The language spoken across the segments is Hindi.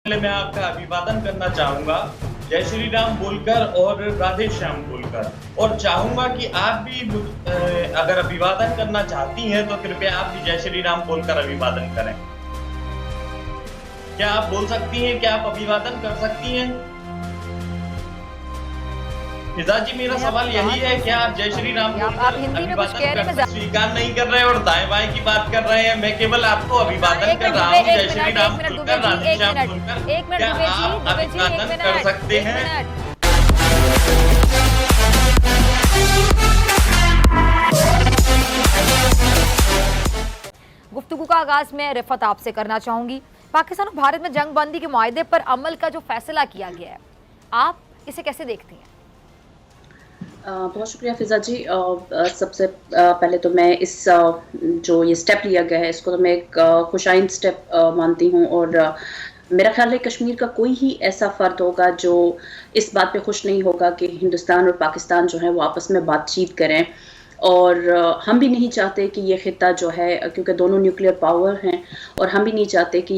पहले मैं आपका अभिवादन करना चाहूँगा, जय श्री राम बोलकर और राधे श्याम बोलकर, और चाहूँगा कि आप भी अगर अभिवादन करना चाहती हैं तो कृपया आप भी जय श्री राम बोलकर अभिवादन करें। क्या आप बोल सकती हैं? क्या आप अभिवादन कर सकती हैं? फिजा जी, मेरा सवाल यही है, क्या आप जय श्री राम बोलकर अभिवादन करना स्वीकार नहीं कर रहे और दाएं-बाएं की बात कर रहे हैं? मैं केवल आपको अभिवादन कर रहा हूँ, जय श्री राम बोलकर, राधे श्याम बोलकर। क्या आप अभिवादन कर सकते हैं? गुफ्तगू का आगाज मैं रिफत आपसे करना चाहूंगी। पाकिस्तान और भारत में जंगबंदी के मुआहदे पर अमल का जो फैसला किया गया है, आप इसे कैसे देखती हैं? बहुत शुक्रिया फिजा जी। सबसे पहले तो मैं इस जो ये स्टेप लिया गया है इसको तो मैं एक खुशाइंद स्टेप मानती हूँ, और मेरा ख्याल है कश्मीर का कोई ही ऐसा फ़र्द होगा जो इस बात पे खुश नहीं होगा कि हिंदुस्तान और पाकिस्तान जो है वो आपस में बातचीत करें। और हम भी नहीं चाहते कि ये ख़ित्ता जो है, क्योंकि दोनों न्यूक्लियर पावर हैं, और हम भी नहीं चाहते कि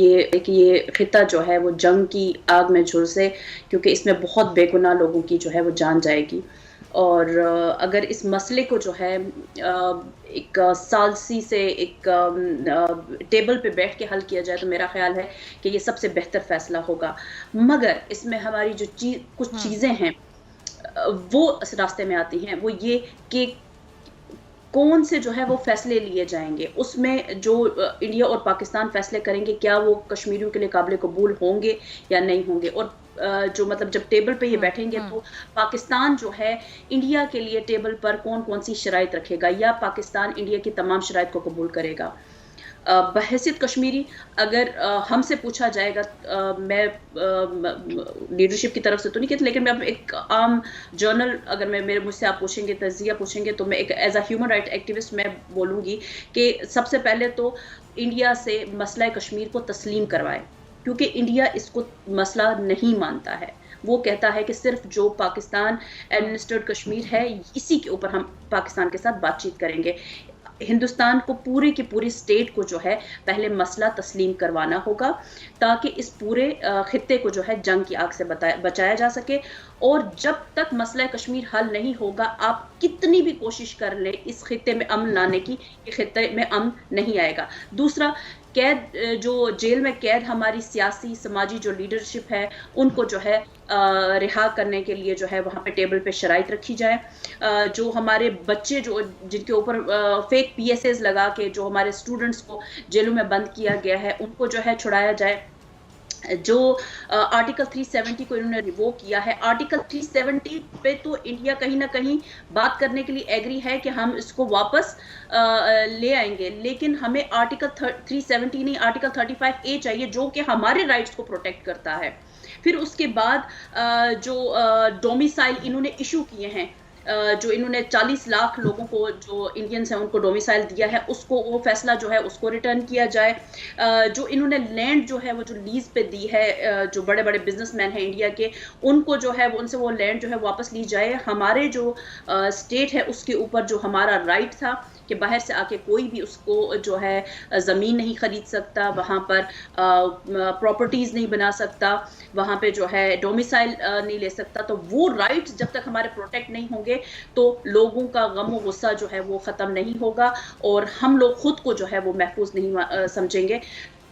ये ख़ित्ता जो है वो जंग की आग में झुलसे, क्योंकि इसमें बहुत बेगुनाह लोगों की जो है वो जान जाएगी। और अगर इस मसले को जो है एक सालसी से एक टेबल पे बैठ के हल किया जाए तो मेरा ख्याल है कि ये सबसे बेहतर फ़ैसला होगा। मगर इसमें हमारी जो कुछ चीज़ें हैं वो इस रास्ते में आती हैं, वो ये कि कौन से जो है वो फैसले लिए जाएंगे, उसमें जो इंडिया और पाकिस्तान फैसले करेंगे क्या वो कश्मीरियों के लिए काबिल कबूल होंगे या नहीं होंगे। और जो मतलब जब टेबल पे ये बैठेंगे तो पाकिस्तान जो है इंडिया के लिए टेबल पर कौन कौन सी शराइत रखेगा, या पाकिस्तान इंडिया की तमाम शराइत को कबूल करेगा। बहैसियत कश्मीरी अगर हमसे पूछा जाएगा, मैं लीडरशिप की तरफ से तो नहीं कहती, लेकिन मैं अब एक आम जर्नल अगर मेरे मुझसे आप पूछेंगे, तजिया पूछेंगे, तो मैं एक as a human right activist मैं बोलूँगी कि सबसे पहले तो इंडिया से मसला कश्मीर को तस्लीम करवाए, क्योंकि इंडिया इसको मसला नहीं मानता है। वो कहता है कि सिर्फ जो पाकिस्तान एडमिनिस्ट्रेड कश्मीर है इसी के ऊपर हम पाकिस्तान के साथ बातचीत करेंगे। हिंदुस्तान को पूरी की पूरी स्टेट को जो है पहले मसला तस्लीम करवाना होगा, ताकि इस पूरे खित्ते को जो है जंग की आग से बचाया जा सके। और जब तक मसला कश्मीर हल नहीं होगा, आप कितनी भी कोशिश कर ले इस खित्ते में अमन लाने की, ये खित्ते में अमन नहीं आएगा। दूसरा, कैद जो जेल में कैद हमारी सियासी समाजी जो लीडरशिप है उनको जो है रिहा करने के लिए जो है वहाँ पे टेबल पे शराइत रखी जाए। जो हमारे बच्चे जो जिनके ऊपर फेक PSAs लगा के जो हमारे स्टूडेंट्स को जेलों में बंद किया गया है उनको जो है छुड़ाया जाए। जो आर्टिकल 370 को इन्होंने रिवोक किया है, आर्टिकल 370 पे तो इंडिया कहीं ना कहीं बात करने के लिए एग्री है कि हम इसको वापस ले आएंगे, लेकिन हमें आर्टिकल 370 नहीं, आर्टिकल 35A चाहिए जो कि हमारे राइट्स को प्रोटेक्ट करता है। फिर उसके बाद जो डोमिसाइल इन्होंने इशू किए हैं, जो इन्होंने 40 लाख लोगों को जो इंडियंस हैं उनको डोमिसाइल दिया है, उसको वो फैसला जो है उसको रिटर्न किया जाए। जो इन्होंने लैंड जो है वो जो लीज पे दी है, जो बड़े बड़े बिजनेसमैन हैं इंडिया के, उनको जो है उनसे वो लैंड जो है वापस ली जाए। हमारे जो स्टेट है उसके ऊपर जो हमारा राइट था कि बाहर से आके कोई भी उसको जो है ज़मीन नहीं खरीद सकता, वहाँ पर प्रॉपर्टीज़ नहीं बना सकता, वहाँ पे जो है डोमिसाइल नहीं ले सकता, तो वो राइट्स जब तक हमारे प्रोटेक्ट नहीं होंगे तो लोगों का गम और गुस्सा जो है वो ख़त्म नहीं होगा और हम लोग खुद को जो है वो महफूज नहीं समझेंगे।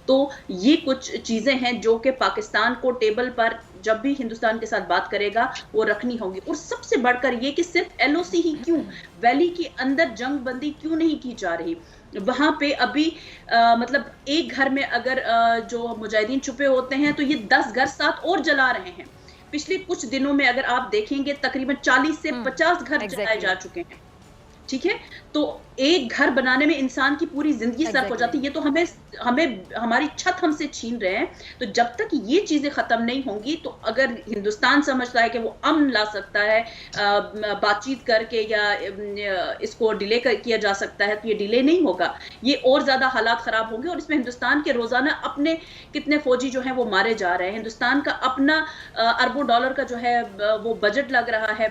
तो ये कुछ चीज़ें हैं जो कि पाकिस्तान को टेबल पर जब भी हिंदुस्तान के साथ बात करेगा वो रखनी होंगी। और सबसे बढ़कर ये कि सिर्फ LOC ही क्यों, वैली के अंदर जंगबंदी क्यों नहीं की जा रही? वहाँ पे अभी मतलब एक घर में अगर जो मुजाहिदीन छुपे होते हैं तो ये 10 घर साथ और जला रहे हैं। पिछले कुछ दिनों में अगर आप देखेंगे तकरीबन 40 से 50 घर जलाए जा चुके हैं। ठीक है, तो एक घर बनाने में इंसान की पूरी जिंदगी सर्फ हो जाती है। ये तो हमें हमारी छत हमसे छीन रहे हैं। तो जब तक ये चीजें खत्म नहीं होंगी, तो अगर हिंदुस्तान समझता है कि वो अमन ला सकता है बातचीत करके या इसको डिले किया जा सकता है, तो ये डिले नहीं होगा, ये और ज्यादा हालात खराब होंगे। और इसमें हिंदुस्तान के रोजाना अपने कितने फौजी जो हैं वो मारे जा रहे हैं। हिंदुस्तान का अपना अरबों डॉलर का जो है वो बजट लग रहा है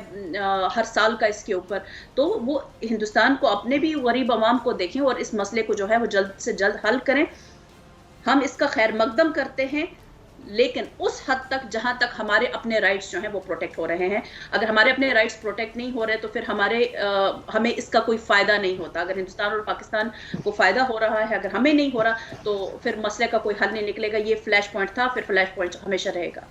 हर साल का इसके ऊपर। तो वो हिंदुस्तान को अपने भी गरीब अवाम को देखें और इस मसले को जो है वो जल्द से जल्द हल करें। हम इसका खैर मकदम करते हैं, लेकिन उस हद तक जहां तक हमारे अपने राइट्स जो हैं वो प्रोटेक्ट हो रहे हैं। अगर हमारे अपने राइट्स प्रोटेक्ट नहीं हो रहे तो फिर हमें इसका कोई फायदा नहीं होता। अगर हिंदुस्तान और पाकिस्तान को फायदा हो रहा है, अगर हमें नहीं हो रहा, तो फिर मसले का कोई हल नहीं निकलेगा। ये फ्लैश पॉइंट था, फिर फ्लैश पॉइंट हमेशा रहेगा।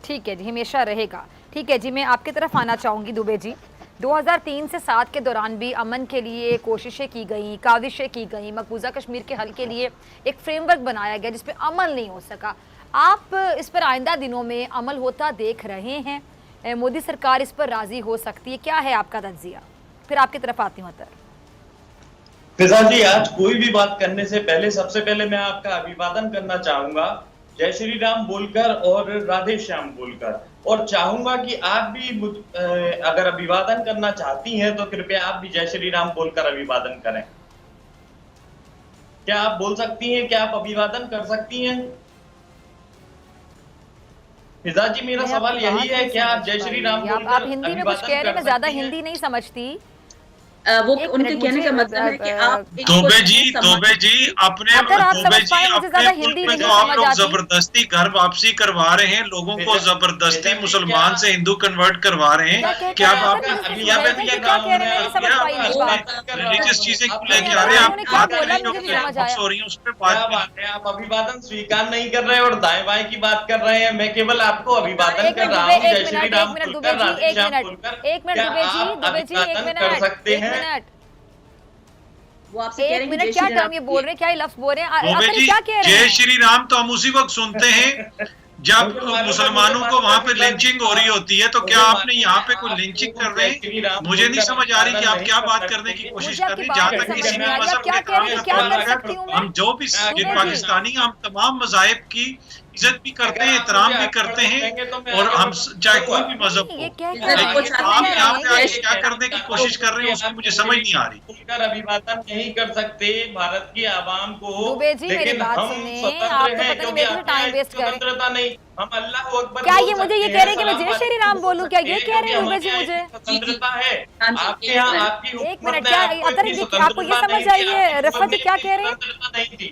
ठीक है जी, हमेशा रहेगा। ठीक है जी, मैं आपकी तरफ आना चाहूँगी दुबे जी। 2003 से 7 के दौरान भी अमन के लिए कोशिशें की गई, काविशें की गई, मकबूजा कश्मीर के हल के लिए एक फ्रेमवर्क बनाया गया जिस पे अमल नहीं हो सका। आप इस पर आइंदा दिनों में अमल होता देख रहे हैं? मोदी सरकार इस पर राजी हो सकती है? क्या है आपका तज्जिया? फिर आपकी तरफ आती हूँ। फिजा जी, आज कोई भी बात करने से पहले सबसे पहले मैं आपका अभिवादन करना चाहूंगा, जय श्री राम बोलकर और राधे श्याम बोलकर, और चाहूंगा कि आप भी अगर अभिवादन करना चाहती हैं तो कृपया आप भी जय श्री राम बोलकर अभिवादन करें। क्या आप बोल सकती हैं? क्या आप अभिवादन कर सकती हैं? फिजा जी, मेरा सवाल यही है, क्या आप जय श्री राम बोलकर आप हिंदी में कुछ कह रहे हैं, मैं ज्यादा हिंदी नहीं समझती। वो उनके कहने का मतलब है कि आप तोबे जी अपने हिंदी में जो आप लोग जबरदस्ती घर वापसी करवा रहे हैं, लोगों को जबरदस्ती मुसलमान से हिंदू कन्वर्ट करवा रहे हैं। क्या आप रिलीजियस चीजें लेके आ रहे हैं? आप उस पर बात है, आप अभिवादन स्वीकार नहीं कर रहे और दाएं बाएं की बात कर रहे हैं। मैं केवल आपको अभिवादन कर रहा हूँ, जय श्री राम बोलकर, राधे श्याम बोलकर। क्या आप अभिवादन कर सकते हैं? वो आपसे कह रहे हैं मिनट, क्या टर्म ये बोल रहे हैं, क्या लफ्ज बोल रहे हैं? क्या कह रहे हैं? जय श्री राम तो हम उसी वक्त सुनते हैं जब मुसलमानों को वहाँ पे लिंचिंग हो रही होती है। तो क्या आपने यहाँ पे कोई लिंचिंग कर रहे हैं? मुझे नहीं समझ आ रही कि आप क्या बात करने की कोशिश कर रहे हैं। जहाँ तक किसी भी मजहब हम जो भी पाकिस्तानी, हम तमाम मज़ाहिब की इज्जत भी करते हैं, एहतराम भी करते हैं, और हम चाहे कोई भी मजहब हो। लेकिन आप यहाँ पे क्या करने की कोशिश कर रहे हैं उसकी मुझे समझ नहीं आ रही। खुलकर अभिवादन नहीं कर सकते भारत की आवाम को, लेकिन हम स्वतंत्र हैं क्योंकि स्वतंत्रता नहीं, हम अल्लाह अकबर। क्या ये मुझे ये कह रहे हैं कि मैं जय श्री राम बोलूं? क्या ये कह रहे हैं दुबे जी मुझे? स्वतंत्रता है आपके यहाँ, आपकी एक मिनट, क्या आपको ये समझ आई है? रफत क्या कह रहे हैं?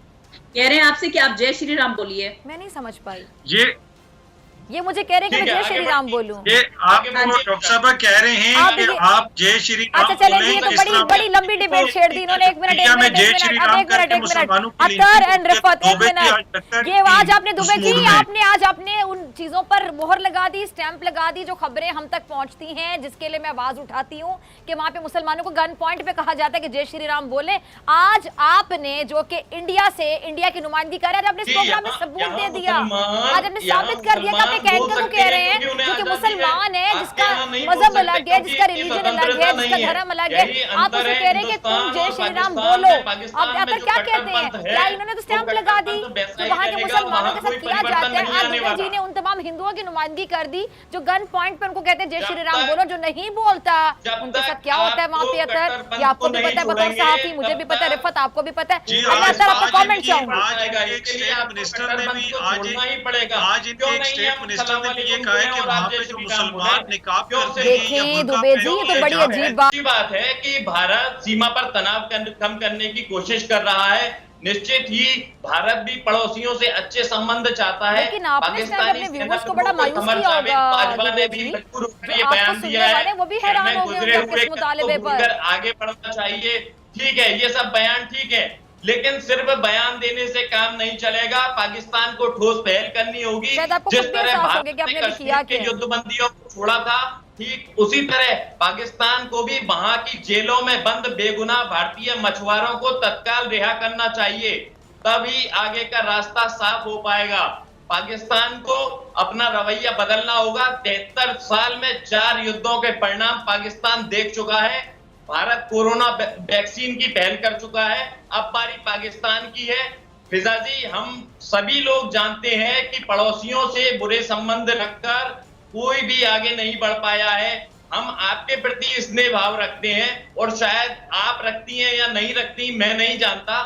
कह रहे हैं आपसे कि आप जय श्री राम बोलिए। मैं नहीं समझ पाई। ये मुझे कह रहे हैं कि मैं जय श्री राम बोलूं। ये आप डॉक्टर साहब कह रहे हैं कि आप जय श्री राम। अच्छा चलें, ये तो बड़ी लंबी डिबेट छेड़ दी इन्होंने। एक मिनट अतर एंड रफत, एक मिनट। ये आज आपने दुबे जी, आज आपने उन चीजों पर मोहर लगा दी, स्टैंप लगा दी जो खबरें हम तक पहुंचती हैं, जिसके लिए मैं आवाज उठाती हूँ कि वहां पे मुसलमानों को गन पॉइंट पे कहा जाता है कि जय श्री राम बोले। आज आपने जो कि इंडिया की नुमाइंदगी कर रहे हैं, आपने इस प्रोग्राम में सबूत दे दिया। आज आपने साबित कर दिया कि एंकर को कह रहे हैं जो कि मुसलमान है, जिसका मजहब अलग है, जिसका रिलीजन अलग है, जिसका धर्म अलग है, आप उसे कह रहे हैं कि तुम जय श्री राम बोलो। आप आकर क्या कहते हैं? क्या इन्होंने तो स्टैंप लगा दी तो वहाँ के मुसलमानों के साथ किया जाता है। आज दुबे जी ने उन तमाम हिंदुओं की नुमाइंदगी कर दी जो गन पॉइंट पे उनको कहते हैं जय श्री राम बोलो। जो नहीं बोलता उनके साथ क्या होता है वहाँ पे? अतर, ये आपको भी पता है बतौर सहाफी, मुझे भी पता है, रिफत आपको भी पता है। अतर आपका कॉमेंट चाहूंगा। ये कहा है कि वहाँ पे जो मुसलमान निकाब करते हैं। देखिए दुबे जी, ये तो बड़ी अजीब बात है कि भारत सीमा पर तनाव कम करने की कोशिश कर रहा है। निश्चित ही भारत भी पड़ोसियों से अच्छे संबंध चाहता है। लेकिन आपने अपने व्यूअर्स को बड़ा मायूस किया होगा। ने भी बयान दिया है, वो भी हैरान हो गए इस मुतालिबे पर। आगे बढ़ना चाहिए, ठीक है, ये सब बयान ठीक है, लेकिन सिर्फ बयान देने से काम नहीं चलेगा। पाकिस्तान को ठोस पहल करनी होगी। जिस तरह भारत ने कश्मीर के युद्धबंदियों को छोड़ा था, ठीक उसी तरह पाकिस्तान को भी वहां की जेलों में बंद बेगुनाह भारतीय मछुआरों को तत्काल रिहा करना चाहिए। तभी आगे का रास्ता साफ हो पाएगा। पाकिस्तान को अपना रवैया बदलना होगा। 73 साल में 4 युद्धों के परिणाम पाकिस्तान देख चुका है। भारत कोरोना वैक्सीन की पहल कर चुका है, अब बारी पाकिस्तान की है। फिजा जी, हम सभी लोग जानते हैं कि पड़ोसियों से बुरे संबंध रखकर कोई भी आगे नहीं बढ़ पाया है। हम आपके प्रति स्नेह भाव रखते हैं और शायद आप रखती हैं या नहीं रखती, मैं नहीं जानता।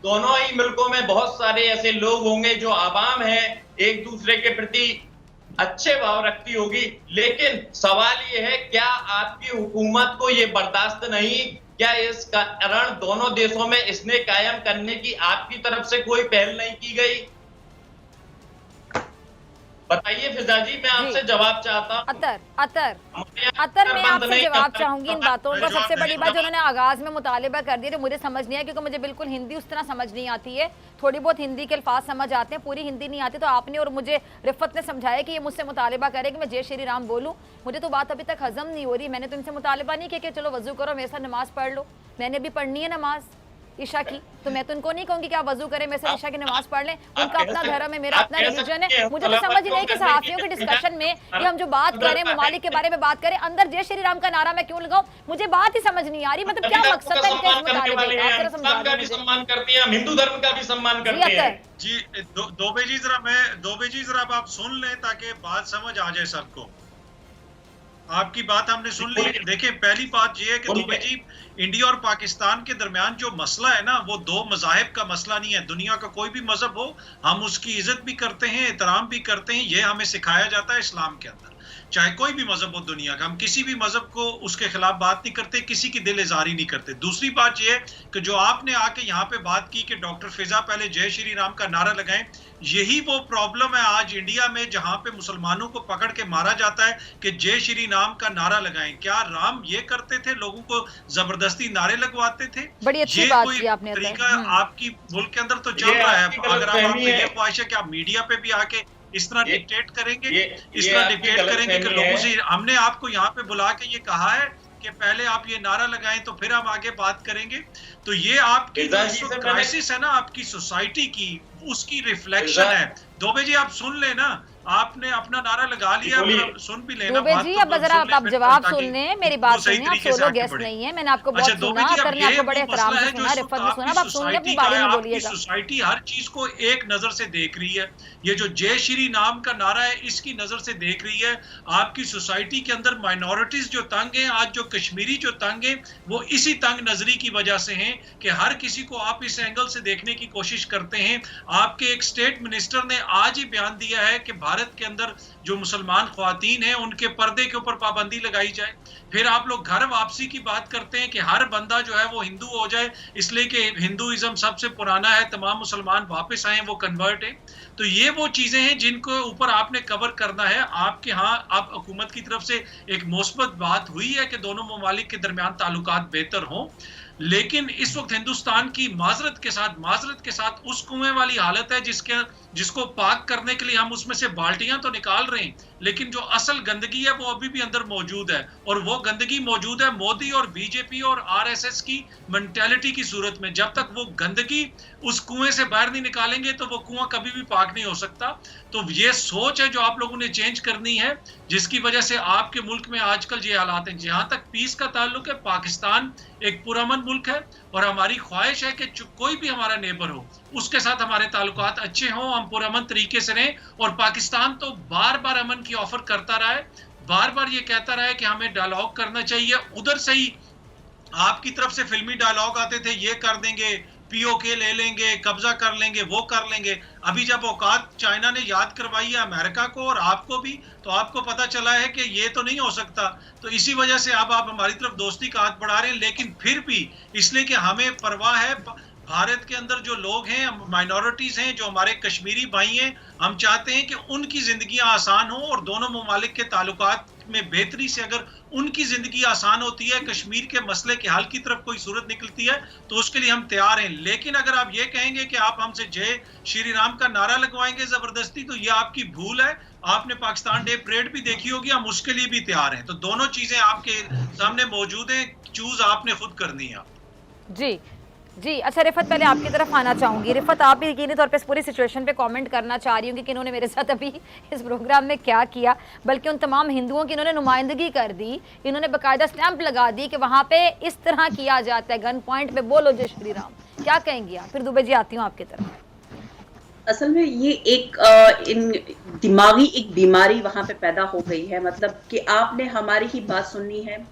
दोनों ही मुल्कों में बहुत सारे ऐसे लोग होंगे जो आवाम है, एक दूसरे के प्रति अच्छे भाव रखती होगी, लेकिन सवाल ये है क्या आपकी हुकूमत को ये बर्दाश्त नहीं क्या इस कारण दोनों देशों में इसने कायम करने की आपकी तरफ से कोई पहल नहीं की गई? बताइए फिजा जी, मैं आपसे जवाब चाहता हूँ। अतर मैं आपसे जवाब चाहूंगी इन बातों का। सबसे बड़ी बात जो उन्होंने आगाज में मुतालिबा कर दिया, तो मुझे समझ नहीं आया, क्योंकि मुझे बिल्कुल हिंदी उस तरह समझ नहीं आती है। थोड़ी बहुत हिंदी के अल्फाज समझ आते हैं, पूरी हिंदी नहीं आती। तो आपने और मुझे रिफत ने समझाया कि ये मुझसे मुतालिबा करे कि मैं जय श्री राम बोलूँ। मुझे तो बात अभी तक हजम नहीं हो रही। मैंने तो इनसे मुतालिबा नहीं किया कि चलो वजू करो मेरे साथ नमाज पढ़ लो। मैंने भी पढ़नी है नमाज ईशा की, तो मैं तो उनको नहीं कहूंगी कि आप वजू करें मेरे से ईशा की नमाज पढ़ लें। उनका अपना धर्म है, मेरा अपना रिलीजन है। मुझे तो समझ ही नहीं कि सहाफियों के डिस्कशन में कि हम जो बात करें, ममालिक के बारे में बात करें, अंदर जय श्री राम का नारा मैं क्यों लगाऊं? मुझे बात ही समझ नहीं आ रही। मतलब क्या मकसद है इनका इस मुतालिबे का? आप जरा समझा दीजिए। सम्मान करती हैं, हम हिंदू धर्म का भी सम्मान करते हैं। जी दोबे जी जरा आप सुन लें ताकि बात समझ आ जाए सबको। आपकी बात हमने सुन ली। देखिए, पहली बात यह है कि दुबे जी, इंडिया और पाकिस्तान के दरमियान जो मसला है ना, वो दो मज़ाहिब का मसला नहीं है। दुनिया का कोई भी मजहब हो, हम उसकी इज्जत भी करते हैं, एहतराम भी करते हैं। ये हमें सिखाया जाता है इस्लाम के अंदर। चाहे कोई भी मजहब हो दुनिया का, हम किसी भी मजहब को उसके खिलाफ बात नहीं करते, किसी की दिल इजारी नहीं करते। दूसरी बात यह है कि जो आपने आके यहाँ पे बात की कि डॉक्टर फिजा पहले जय श्री राम का नारा लगाएं, यही वो प्रॉब्लम है आज इंडिया में, जहां पे मुसलमानों को पकड़ के मारा जाता है कि जय श्री राम का नारा लगाएं। क्या राम ये करते थे, लोगों को जबरदस्ती नारे लगवाते थे? बड़ी अच्छी ये बात कोई की आपने तरीका आपकी मुल्क के अंदर तो चल रहा है। अगर आपको ये ख्वाहिश है कि आप मीडिया पे भी आके इस तरह डिक्टेट करेंगे, कि लोगों से, हमने आपको यहाँ पे बुला के ये कहा है कि पहले आप ये नारा लगाएं तो फिर हम आगे बात करेंगे। तो ये आपकी जो क्राइसिस है ना आपकी सोसाइटी की, उसकी रिफ्लेक्शन है। दोबे जी आप सुन लेना, आपने अपना नारा लगा लिया, सुन भी लेना। दुबे जी अब जरा आप जवाब सुन लें, मेरी बात सुनिए। आप सोलो गेस्ट नहीं है, मैंने आपको बहुत सुना, करने आपको बड़े एहतराम से सुना, रिफत में सुना। आप सुनिए, अपनी बारी में बोलिएगा। सोसाइटी हर चीज को एक नजर से देख रही है। ये जो जय श्री राम का नारा है, इसकी नजर से देख रही है। आपकी सोसाइटी के अंदर माइनॉरिटीज जो तंग हैं, आज जो कश्मीरी जो तंग हैं, वो इसी तंग नजरी की वजह से हैं कि हर किसी को आप इस एंगल से देखने की कोशिश करते हैं। आपके एक स्टेट मिनिस्टर ने आज ही बयान दिया है कि भारत के अंदर जो मुसलमान ख्वातीन हैं, उनके पर्दे के ऊपर पाबंदी लगाई जाए। फिर आप लोग घर वापसी की बात करते हैं कि हर बंदा जो है वो हिंदू हो जाए, इसलिए कि हिंदुइज्म सबसे पुराना है, तमाम मुसलमान वापस आए, वो कन्वर्ट है। तो ये वो चीजें हैं जिनको ऊपर आपने कवर करना है। आपके यहाँ अब हुकूमत की तरफ से एक मुस्बत बात हुई है कि दोनों ममालिक के दरमियान ताल्लुकात बेहतर हों, लेकिन इस वक्त हिंदुस्तान की माजरत के साथ उस कुएं वाली हालत है जिसको पाक करने के लिए हम उसमें से बाल्टियां तो निकाल रहे हैं, लेकिन जो असल गंदगी है वो अभी भी अंदर मौजूद है। और वो गंदगी मौजूद है मोदी और बीजेपी और आरएसएस की मेंटालिटी की सूरत में। जब तक वो गंदगी उस कुएं से बाहर नहीं निकालेंगे तो वो कुआं कभी भी पाक नहीं हो सकता। तो ये सोच है जो आप लोगों ने चेंज करनी है, जिसकी वजह से आपके मुल्क में आजकल ये हालात हैं। जहां तक पीस का ताल्लुक है, पाकिस्तान एक पुरअमन मुल्क है और हमारी ख्वाहिश है कि कोई भी हमारा नेबर हो, उसके साथ हमारे ताल्लुकात अच्छे हों, हम पुरअमन तरीके से रहें। और पाकिस्तान तो बार बार अमन की ऑफर करता रहा है, बार बार ये कहता रहा है कि हमें डायलॉग करना चाहिए। उधर से ही आपकी तरफ से फिल्मी डायलॉग आते थे, ये कर देंगे, पीओके ले लेंगे, कब्जा कर लेंगे, वो कर लेंगे। अभी जब औकात चाइना ने याद करवाई है अमेरिका को और आपको भी, तो आपको पता चला है कि ये तो नहीं हो सकता। तो इसी वजह से अब आप हमारी तरफ दोस्ती का हाथ बढ़ा रहे हैं। लेकिन फिर भी इसलिए कि हमें परवाह है भारत के अंदर जो लोग हैं, माइनॉरिटीज हैं, जो हमारे कश्मीरी भाई हैं, हम चाहते हैं कि उनकी जिंदगियां आसान हो और दोनों ममालिक के ताल्लुकात में बेहतरी से अगर उनकी जिंदगी आसान होती है, कश्मीर के मसले के हल की तरफ कोई सूरत निकलती है, तो उसके लिए हम तैयार हैं। लेकिन अगर आप ये कहेंगे कि आप हमसे जय श्री राम का नारा लगवाएंगे जबरदस्ती, तो ये आपकी भूल है। आपने पाकिस्तान डे परेड भी देखी होगी, हम उसके लिए भी तैयार हैं। तो दोनों चीजें आपके सामने मौजूद हैं, चूज आपने खुद करनी है। जी जी, अच्छा रिफत, पहले आपकी तरफ आना चाहूंगी। रिफत, आप भी यकीनी तौर पे इस पूरी सिचुएशन पे कमेंट करना चाह रही हूँ कि इन्होंने मेरे साथ अभी इस प्रोग्राम में क्या किया, बल्कि उन तमाम हिंदुओं की इन्होंने नुमाइंदगी कर दी, इन्होंने बाकायदा स्टैंप लगा दी कि वहाँ पे इस तरह किया जाता है, गन पॉइंट पे बोलो जय श्री राम। क्या कहेंगी आप? फिर दुबे जी आती हूँ आपकी तरफ। असल में ये एक दिमागी एक बीमारी वहां पे पैदा हो गई है। मतलब कि आपने हमारी ही बात सुननी है,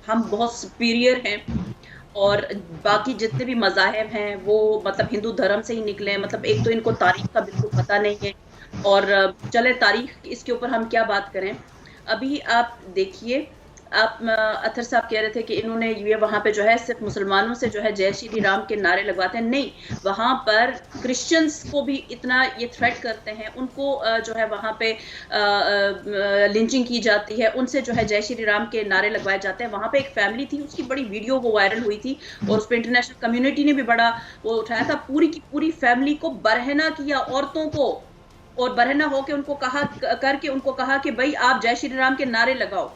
हम बहुत सुपीरियर हैं और बाकी जितने भी मज़ाहिब हैं वो मतलब हिंदू धर्म से ही निकले हैं। मतलब एक तो इनको तारीख का बिल्कुल पता नहीं है, और चले तारीख इसके ऊपर हम क्या बात करें। अभी आप देखिए आप अतर साहब कह रहे थे कि इन्होंने ये वहाँ पे जो है सिर्फ मुसलमानों से जो है जय श्री राम के नारे लगवाते हैं, नहीं, वहाँ पर क्रिश्चियंस को भी इतना ये थ्रेट करते हैं, उनको जो है वहाँ पे लिंचिंग की जाती है, उनसे जो है जय श्री राम के नारे लगवाए जाते हैं। वहाँ पे एक फैमिली थी, उसकी बड़ी वीडियो वो वायरल हुई थी और उस पर इंटरनेशनल कम्युनिटी ने भी बड़ा वो उठाया था, पूरी की पूरी फैमिली को बरहना किया, औरतों को, और बरहना होके उनको कहा कि भाई आप जय श्री राम के नारे लगाओ।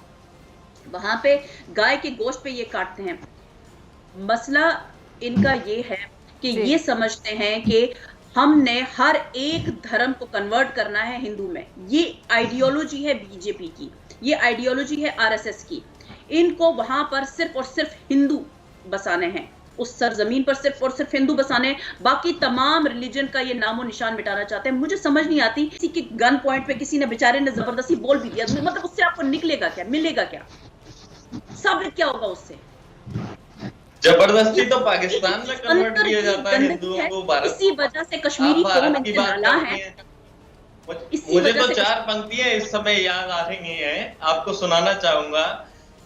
वहां पे गाय के गोश्त पे ये काटते हैं। मसला इनका ये है कि ये समझते हैं कि हमने हर एक धर्म को कन्वर्ट करना है हिंदू में। ये आइडियोलॉजी है बीजेपी की, ये आइडियोलॉजी है आरएसएस की। इनको वहां पर सिर्फ और सिर्फ हिंदू बसाने हैं, उस सरजमीन पर सिर्फ और सिर्फ हिंदू बसाने, बाकी तमाम रिलीजन का ये नामो निशान मिटाना चाहते हैं। मुझे समझ नहीं आती, किसी के गन पॉइंट पे किसी ने बेचारे ने जबरदस्ती बोल भी दिया, मतलब उससे आपको निकलेगा क्या, मिलेगा क्या, साबित क्या होगा उससे? जबरदस्ती तो पाकिस्तान में कन्वर्ट किया जाता है हिंदुओं को, भारत। इसी वजह से कश्मीरी कौम इनसे नाला है। मुझे तो 4 पंक्तियां इस समय याद आ रही हैं, आपको सुनाना चाहूंगा।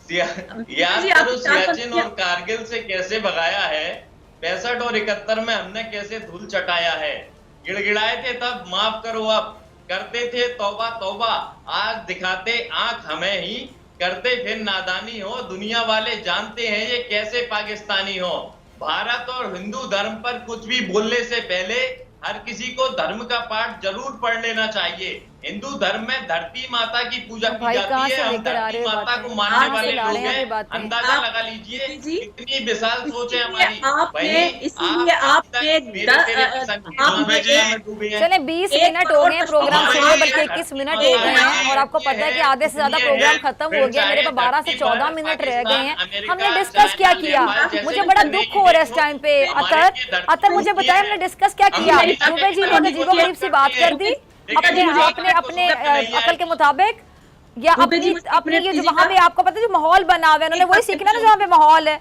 याद करो सियाचिन और कारगिल से कैसे भगाया है, 65 और 71 में हमने कैसे धूल चटाया है। गिड़गिड़ाए थे तब, माफ करो अब, करते थे तौबा तौबा, आज दिखाते आंख हमें ही, करते फिर नादानी हो, दुनिया वाले जानते हैं ये कैसे पाकिस्तानी हो। भारत और हिंदू धर्म पर कुछ भी बोलने से पहले हर किसी को धर्म का पाठ जरूर पढ़ लेना चाहिए। हिंदू धर्म में धरती माता की पूजा की जाती है, हम धरती माता को मानने वाले लोग हैं। अंदाजा लगा लीजिए कितनी विशाल सोच है हमारी। चले 20 मिनट हो गए प्रोग्राम शुरू, बल्कि 21 मिनट हो गए हैं और आपको पता है कि आधे से ज्यादा प्रोग्राम खत्म हो गया। मेरे पास 12 से 14 मिनट रह गए हैं। हमने डिस्कस क्या किया, मुझे बड़ा दुख हो रहा है इस टाइम पे। अतर मुझे बताया हमने डिस्कस क्या किया। दुबे जी ने अजीबो गरीब सी बात कर दी अपने अकल के मुताबिक, या अपनी ये जो वहां पे आपको पता है जो माहौल बना हुआ है, उन्होंने वही सीखना ना जहाँ पे माहौल है।